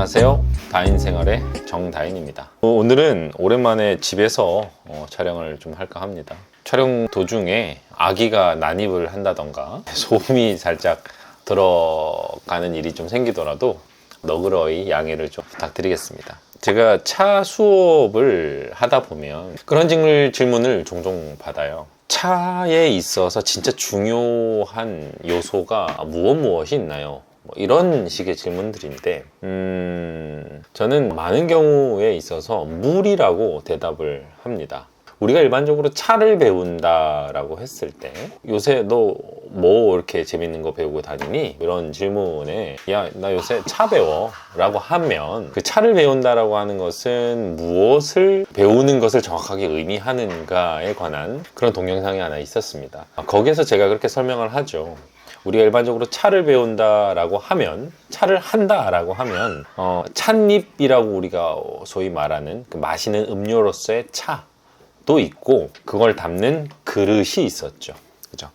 안녕하세요. 다인생활의 정다인입니다. 오늘은 오랜만에 집에서 촬영을 좀 할까 합니다. 촬영 도중에 아기가 난입을 한다던가 소음이 살짝 들어가는 일이 좀 생기더라도 너그러이 양해를 좀 부탁드리겠습니다. 제가 차 수업을 하다 보면 그런 질문을 종종 받아요. 차에 있어서 진짜 중요한 요소가 무엇이 있나요? 이런 식의 질문들인데 저는 많은 경우에 있어서 물이라고 대답을 합니다. 우리가 일반적으로 차를 배운다라고 했을 때 요새 너 뭐 이렇게 재밌는 거 배우고 다니니? 이런 질문에 야, 나 요새 차 배워 라고 하면 그 차를 배운다라고 하는 것은 무엇을 배우는 것을 정확하게 의미하는가에 관한 그런 동영상이 하나 있었습니다. 거기에서 제가 그렇게 설명을 하죠. 우리가 일반적으로 차를 배운다라고 하면, 차를 한다라고 하면 찻잎이라고 우리가 소위 말하는 그 마시는 음료로서의 차도 있고 그걸 담는 그릇이 있었죠. 그죠?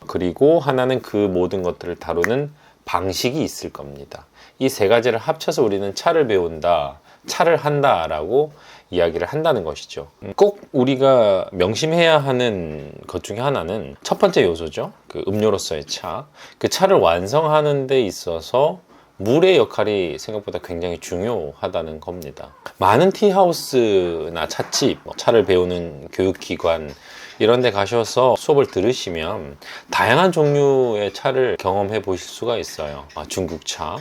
그리고 하나는 그 모든 것들을 다루는 방식이 있을 겁니다. 이 세 가지를 합쳐서 우리는 차를 배운다, 차를 한다라고 이야기를 한다는 것이죠. 꼭 우리가 명심해야 하는 것 중에 하나는 첫 번째 요소죠. 그 음료로서의 차. 그 차를 완성하는 데 있어서 물의 역할이 생각보다 굉장히 중요하다는 겁니다. 많은 티하우스나 찻집, 차를 배우는 교육기관 이런 데 가셔서 수업을 들으시면 다양한 종류의 차를 경험해 보실 수가 있어요. 중국차,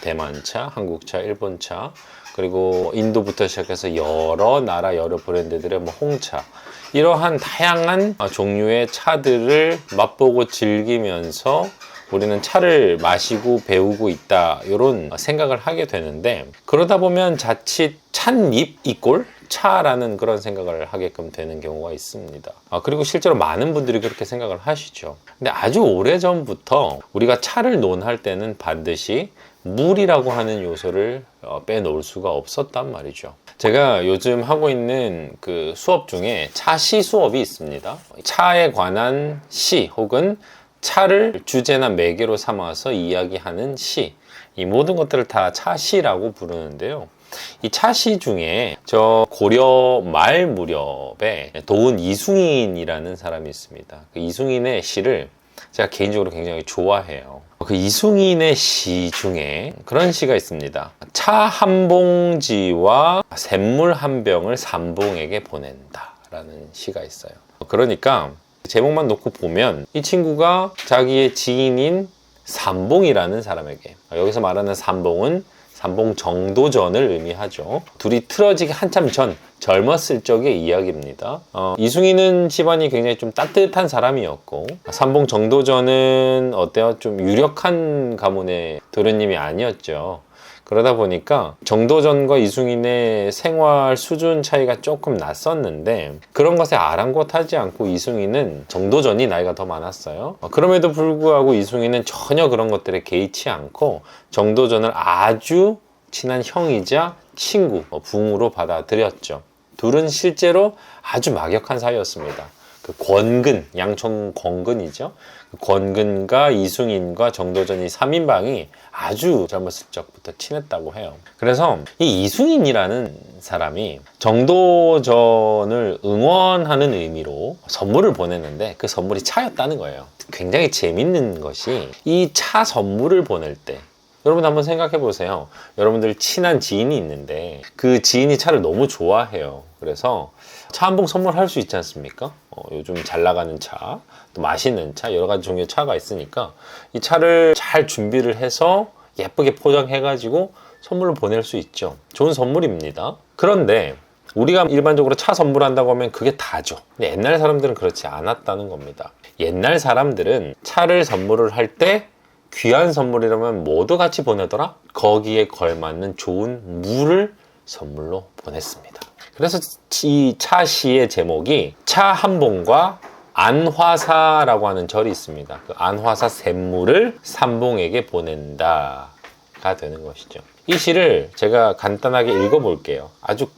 대만차, 한국차, 일본차, 그리고 인도부터 시작해서 여러 나라, 여러 브랜드들의 홍차, 이러한 다양한 종류의 차들을 맛보고 즐기면서 우리는 차를 마시고 배우고 있다, 이런 생각을 하게 되는데, 그러다 보면 자칫 찻잎 이꼴 차라는 그런 생각을 하게끔 되는 경우가 있습니다. 그리고 실제로 많은 분들이 그렇게 생각을 하시죠. 근데 아주 오래전부터 우리가 차를 논할 때는 반드시 물이라고 하는 요소를 빼놓을 수가 없었단 말이죠. 제가 요즘 하고 있는 그 수업 중에 차시 수업이 있습니다. 차에 관한 시 혹은 차를 주제나 매개로 삼아서 이야기하는 시, 이 모든 것들을 다 차시라고 부르는데요. 이 차시 중에 저 고려 말 무렵에 도은 이숭인이라는 사람이 있습니다. 그 이숭인의 시를 제가 개인적으로 굉장히 좋아해요. 그 이숭인의 시 중에 그런 시가 있습니다. 차 한 봉지와 샘물 한 병을 삼봉에게 보낸다 라는 시가 있어요. 그러니까 제목만 놓고 보면 이 친구가 자기의 지인인 삼봉이라는 사람에게, 여기서 말하는 삼봉은 삼봉 정도전을 의미하죠. 둘이 틀어지기 한참 전, 젊었을 적의 이야기입니다. 이숭이는 집안이 굉장히 좀 따뜻한 사람이었고, 삼봉 정도전은 어때요? 좀 유력한 가문의 도련님이 아니었죠. 그러다 보니까 정도전과 이숭인의 생활 수준 차이가 조금 났었는데, 그런 것에 아랑곳하지 않고 이숭이는 정도전이 나이가 더 많았어요. 그럼에도 불구하고 이숭이는 전혀 그런 것들에 개의치 않고 정도전을 아주 친한 형이자 친구, 붕으로 받아들였죠. 둘은 실제로 아주 막역한 사이였습니다. 그 권근, 양촌 권근이죠. 그 권근과 이숭인과 정도전이 3인방이 아주 젊었을 적부터 친했다고 해요. 그래서 이 이숭인이라는 사람이 정도전을 응원하는 의미로 선물을 보냈는데 그 선물이 차였다는 거예요. 굉장히 재밌는 것이 이 차 선물을 보낼 때, 여러분 한번 생각해 보세요. 여러분들 친한 지인이 있는데 그 지인이 차를 너무 좋아해요. 그래서 차 한 봉 선물할 수 있지 않습니까? 요즘 잘 나가는 차, 또 맛있는 차, 여러 가지 종류의 차가 있으니까 이 차를 잘 준비를 해서 예쁘게 포장해가지고 선물로 보낼 수 있죠. 좋은 선물입니다. 그런데 우리가 일반적으로 차 선물한다고 하면 그게 다죠. 근데 옛날 사람들은 그렇지 않았다는 겁니다. 옛날 사람들은 차를 선물을 할 때 귀한 선물이라면 뭐도 같이 보내더라? 거기에 걸맞는 좋은 물을 선물로 보냈습니다. 그래서 이 차시의 제목이 차 한 봉과 안화사라고 하는 절이 있습니다. 그 안화사 샘물을 삼봉에게 보낸다가 되는 것이죠. 이 시를 제가 간단하게 읽어볼게요. 아주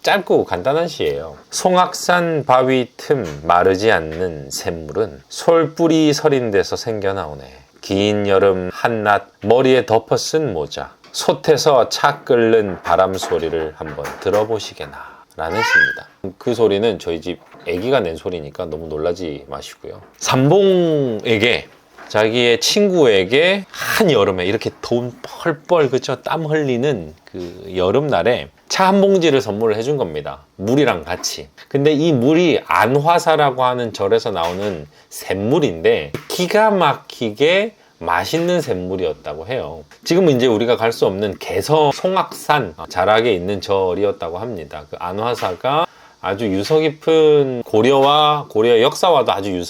짧고 간단한 시예요. 송악산 바위 틈 마르지 않는 샘물은 솔뿌리 서린 데서 생겨나오네. 긴 여름 한낮 머리에 덮어 쓴 모자, 솥에서 차 끓는 바람 소리를 한번 들어보시게나 라는 시입니다. 그 소리는 저희 집 애기가 낸 소리니까 너무 놀라지 마시고요. 삼봉에게, 자기의 친구에게 한여름에 이렇게 돈 펄펄 그쵸? 땀 흘리는 그 여름날에 차 한 봉지를 선물을 해준 겁니다. 물이랑 같이. 근데 이 물이 안화사라고 하는 절에서 나오는 샘물인데 기가 막히게 맛있는 샘물이었다고 해요. 지금은 이제 우리가 갈 수 없는 개성 송악산 자락에 있는 절이었다고 합니다. 그 안화사가 아주 유서 깊은 고려의 역사와도 아주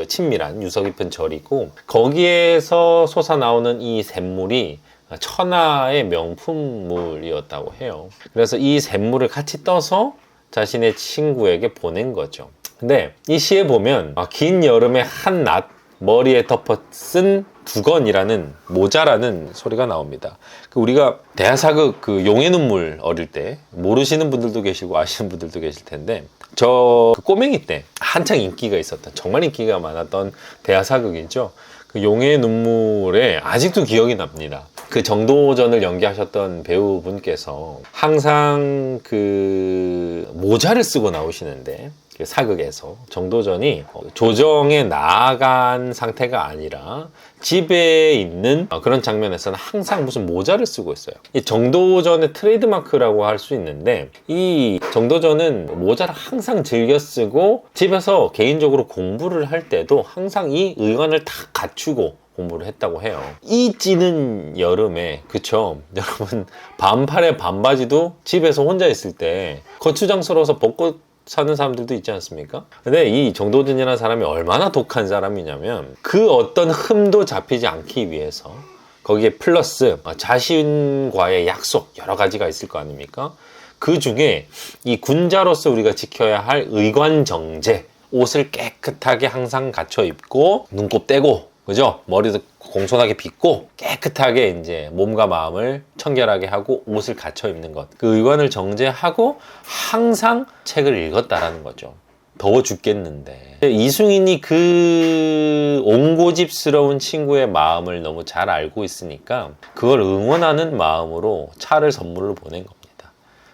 친밀한 유서 깊은 절이고, 거기에서 솟아나오는 이 샘물이 천하의 명품물이었다고 해요. 그래서 이 샘물을 같이 떠서 자신의 친구에게 보낸 거죠. 근데 이 시에 보면 긴 여름의 한낮 머리에 덮어 쓴 두건이라는 모자라는 소리가 나옵니다. 우리가 대하사극 그 용의 눈물 어릴 때 모르시는 분들도 계시고 아시는 분들도 계실 텐데, 저 꼬맹이 때 한창 인기가 있었던, 정말 인기가 많았던 대하사극이죠. 그 용의 눈물에 아직도 기억이 납니다. 그 정도전을 연기하셨던 배우분께서 항상 그 모자를 쓰고 나오시는데, 사극에서 정도전이 조정에 나아간 상태가 아니라 집에 있는 그런 장면에서는 항상 무슨 모자를 쓰고 있어요. 이 정도전의 트레이드마크라고 할 수 있는데, 이 정도전은 모자를 항상 즐겨 쓰고 집에서 개인적으로 공부를 할 때도 항상 이 의관을 다 갖추고 공부를 했다고 해요. 이 찌는 여름에, 그쵸? 여러분, 반팔에 반바지도 집에서 혼자 있을 때 거추장스러워서 벗고 사는 사람들도 있지 않습니까? 근데 이 정도전이라는 사람이 얼마나 독한 사람이냐면, 그 어떤 흠도 잡히지 않기 위해서 거기에 플러스 자신과의 약속 여러 가지가 있을 거 아닙니까? 그 중에 이 군자로서 우리가 지켜야 할 의관정제, 옷을 깨끗하게 항상 갖춰 입고 눈곱 떼고, 그죠? 머리도 공손하게 빗고 깨끗하게 이제 몸과 마음을 청결하게 하고 옷을 갖춰 입는 것, 그 의관을 정제하고 항상 책을 읽었다라는 거죠. 더워 죽겠는데 이승인이 그 옹고집스러운 친구의 마음을 너무 잘 알고 있으니까 그걸 응원하는 마음으로 차를 선물로 보낸 겁니다.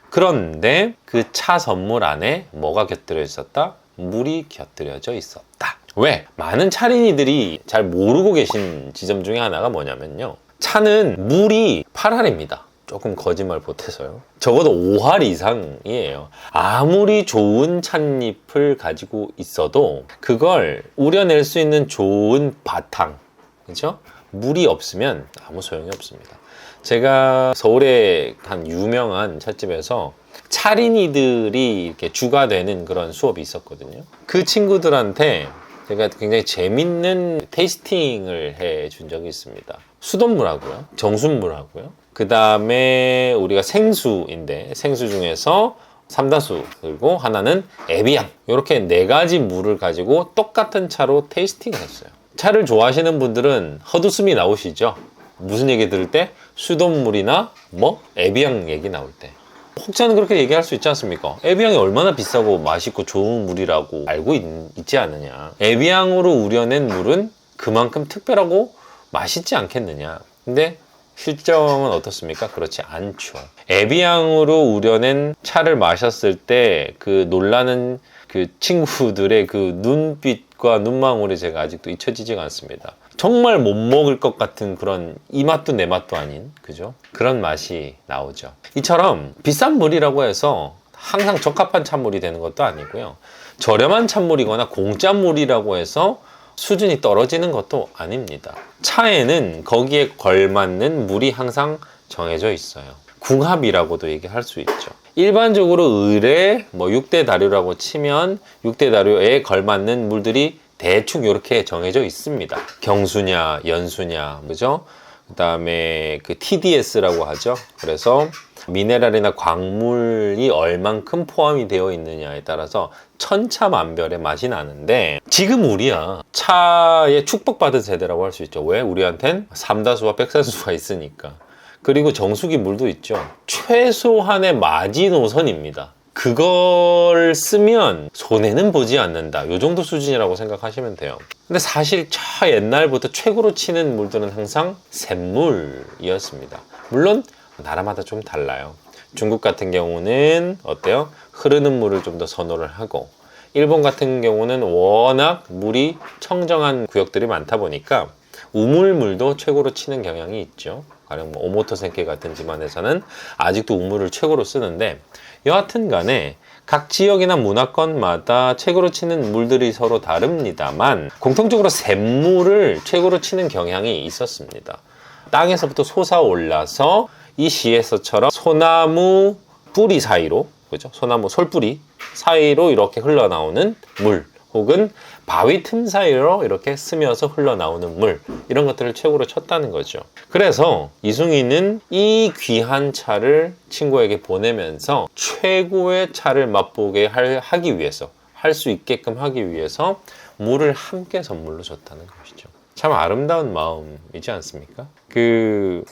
그런데 그 차 선물 안에 뭐가 곁들여 있었다? 물이 곁들여져 있었다. 왜? 많은 차린이들이 잘 모르고 계신 지점 중에 하나가 뭐냐면요, 차는 물이 8할입니다. 조금 거짓말 보태서요. 적어도 5할 이상이에요. 아무리 좋은 찻잎을 가지고 있어도 그걸 우려낼 수 있는 좋은 바탕, 그죠? 물이 없으면 아무 소용이 없습니다. 제가 서울의 한 유명한 찻집에서 차린이들이 이렇게 주가 되는 그런 수업이 있었거든요. 그 친구들한테 제가 굉장히 재밌는 테이스팅을 해준 적이 있습니다. 수돗물하고요, 정수물하고요, 그 다음에 우리가 생수인데 생수 중에서 삼다수, 그리고 하나는 에비앙, 이렇게 4가지 물을 가지고 똑같은 차로 테이스팅을 했어요. 차를 좋아하시는 분들은 헛웃음이 나오시죠? 무슨 얘기 들을 때? 수돗물이나 에비앙 얘기 나올 때. 혹자는 그렇게 얘기할 수 있지 않습니까? 에비앙이 얼마나 비싸고 맛있고 좋은 물이라고 알고 있지 않느냐. 에비앙으로 우려낸 물은 그만큼 특별하고 맛있지 않겠느냐. 근데 실정은 어떻습니까? 그렇지 않죠. 에비앙으로 우려낸 차를 마셨을 때 그 놀라는 그 친구들의 그 눈빛과 눈망울이 제가 아직도 잊혀지지가 않습니다. 정말 못 먹을 것 같은 그런 이 맛도 내 맛도 아닌, 그죠? 그런 맛이 나오죠. 이처럼 비싼 물이라고 해서 항상 적합한 찬물이 되는 것도 아니고요, 저렴한 찬물이거나 공짜 물이라고 해서 수준이 떨어지는 것도 아닙니다. 차에는 거기에 걸맞는 물이 항상 정해져 있어요. 궁합이라고도 얘기할 수 있죠. 일반적으로 을에 6대 다류라고 치면 6대 다류에 걸맞는 물들이 대충 이렇게 정해져 있습니다. 경수냐, 연수냐, 그죠? 그 다음에 그 TDS라고 하죠. 그래서 미네랄이나 광물이 얼만큼 포함이 되어 있느냐에 따라서 천차만별의 맛이 나는데, 지금 우리야 차에 축복받은 세대라고 할 수 있죠. 왜? 우리한텐 삼다수와 백산수가 있으니까. 그리고 정수기 물도 있죠. 최소한의 마지노선입니다. 그걸 쓰면 손해는 보지 않는다, 이 정도 수준이라고 생각하시면 돼요. 근데 사실 저 옛날부터 최고로 치는 물들은 항상 샘물이었습니다. 물론 나라마다 좀 달라요. 중국 같은 경우는 어때요? 흐르는 물을 좀 더 선호를 하고, 일본 같은 경우는 워낙 물이 청정한 구역들이 많다 보니까 우물물도 최고로 치는 경향이 있죠. 가령 뭐 오모토센케 같은 집안에서는 아직도 우물을 최고로 쓰는데, 여하튼 간에 각 지역이나 문화권마다 최고로 치는 물들이 서로 다릅니다만 공통적으로 샘물을 최고로 치는 경향이 있었습니다. 땅에서부터 솟아올라서 이 시에서처럼 소나무 뿌리 사이로, 그죠? 소나무 솔뿌리 사이로 이렇게 흘러나오는 물, 혹은 바위 틈 사이로 이렇게 스며서 흘러나오는 물, 이런 것들을 최고로 쳤다는 거죠. 그래서 이승희는 이 귀한 차를 친구에게 보내면서 최고의 차를 맛보게 하기 위해서, 할 수 있게끔 하기 위해서 물을 함께 선물로 줬다는 것이죠. 참 아름다운 마음이지 않습니까?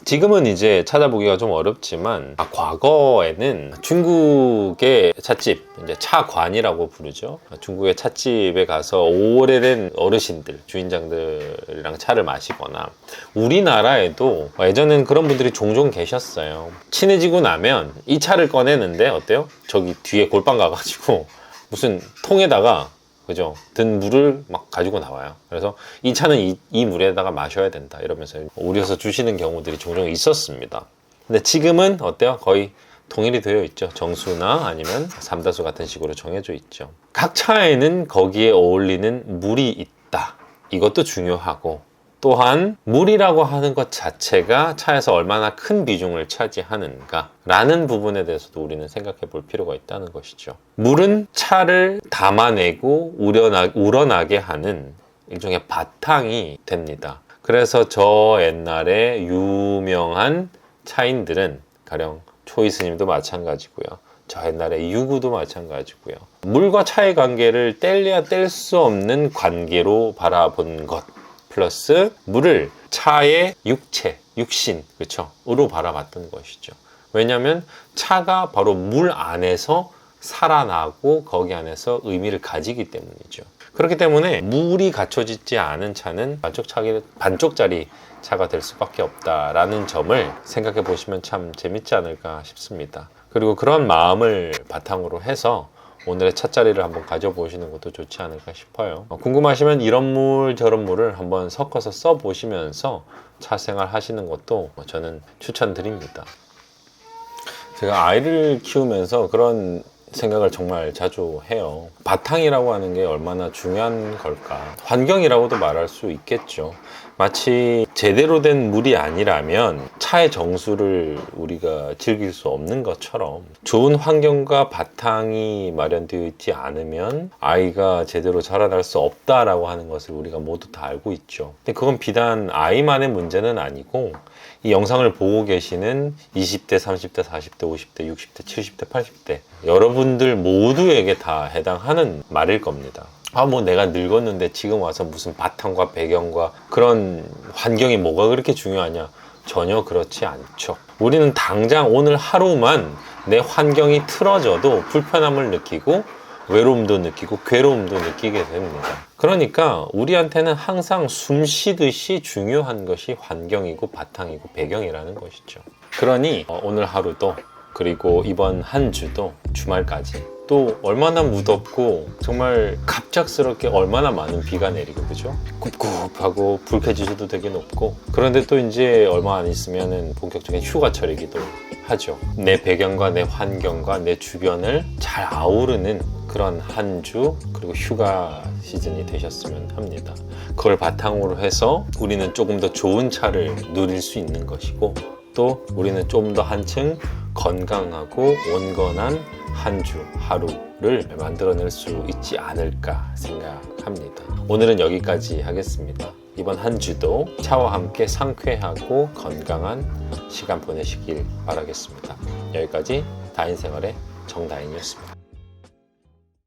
지금은 이제 찾아보기가 좀 어렵지만, 과거에는 중국의 찻집, 이제 차관이라고 부르죠. 중국의 찻집에 가서 오래된 어르신들, 주인장들이랑 차를 마시거나, 우리나라에도 예전엔 그런 분들이 종종 계셨어요. 친해지고 나면 이 차를 꺼내는데 어때요? 저기 뒤에 골방 가가지고 무슨 통에다가, 그죠? 든 물을 막 가지고 나와요. 그래서 이 차는 이 물에다가 마셔야 된다 이러면서 우려서 주시는 경우들이 종종 있었습니다. 근데 지금은 어때요? 거의 통일이 되어 있죠. 정수나 아니면 삼다수 같은 식으로 정해져 있죠. 각 차에는 거기에 어울리는 물이 있다. 이것도 중요하고, 또한 물이라고 하는 것 자체가 차에서 얼마나 큰 비중을 차지하는가 라는 부분에 대해서도 우리는 생각해 볼 필요가 있다는 것이죠. 물은 차를 담아내고 우러나게 하는 일종의 바탕이 됩니다. 그래서 저 옛날에 유명한 차인들은, 가령 초이 스님도 마찬가지고요, 저 옛날에 유구도 마찬가지고요, 물과 차의 관계를 뗄래야 뗄 수 없는 관계로 바라본 것, 플러스 물을 차의 육체, 육신, 그렇죠? 으로 바라봤던 것이죠. 왜냐하면 차가 바로 물 안에서 살아나고 거기 안에서 의미를 가지기 때문이죠. 그렇기 때문에 물이 갖춰지지 않은 차는 반쪽짜리 차가 될 수밖에 없다라는 점을 생각해 보시면 참 재밌지 않을까 싶습니다. 그리고 그런 마음을 바탕으로 해서 오늘의 찻자리를 한번 가져보시는 것도 좋지 않을까 싶어요. 궁금하시면 이런 물 저런 물을 한번 섞어서 써보시면서 차 생활 하시는 것도 저는 추천드립니다. 제가 아이를 키우면서 그런 생각을 정말 자주 해요. 바탕이라고 하는 게 얼마나 중요한 걸까. 환경이라고도 말할 수 있겠죠. 마치 제대로 된 물이 아니라면 차의 정수를 우리가 즐길 수 없는 것처럼, 좋은 환경과 바탕이 마련되어 있지 않으면 아이가 제대로 자라날 수 없다라고 하는 것을 우리가 모두 다 알고 있죠. 근데 그건 비단 아이만의 문제는 아니고, 이 영상을 보고 계시는 20대, 30대, 40대, 50대, 60대, 70대, 80대 여러분들 모두에게 다 해당하는 말일 겁니다. 뭐 내가 늙었는데 지금 와서 무슨 바탕과 배경과 그런 환경이 뭐가 그렇게 중요하냐? 전혀 그렇지 않죠. 우리는 당장 오늘 하루만 내 환경이 틀어져도 불편함을 느끼고 외로움도 느끼고 괴로움도 느끼게 됩니다. 그러니까 우리한테는 항상 숨 쉬듯이 중요한 것이 환경이고 바탕이고 배경이라는 것이죠. 그러니 오늘 하루도, 그리고 이번 한 주도, 주말까지 또 얼마나 무덥고 정말 갑작스럽게 얼마나 많은 비가 내리고, 그죠? 꿉꿉하고 불쾌지수도 되게 높고, 그런데 또 이제 얼마 안 있으면은 본격적인 휴가철이기도 하죠. 내 배경과 내 환경과 내 주변을 잘 아우르는 그런 한 주, 그리고 휴가 시즌이 되셨으면 합니다. 그걸 바탕으로 해서 우리는 조금 더 좋은 차를 누릴 수 있는 것이고, 또 우리는 좀 더 한층 건강하고 온건한 한 주, 하루를 만들어낼 수 있지 않을까 생각합니다. 오늘은 여기까지 하겠습니다. 이번 한 주도 차와 함께 상쾌하고 건강한 시간 보내시길 바라겠습니다. 여기까지 다인생활의 정다인이었습니다.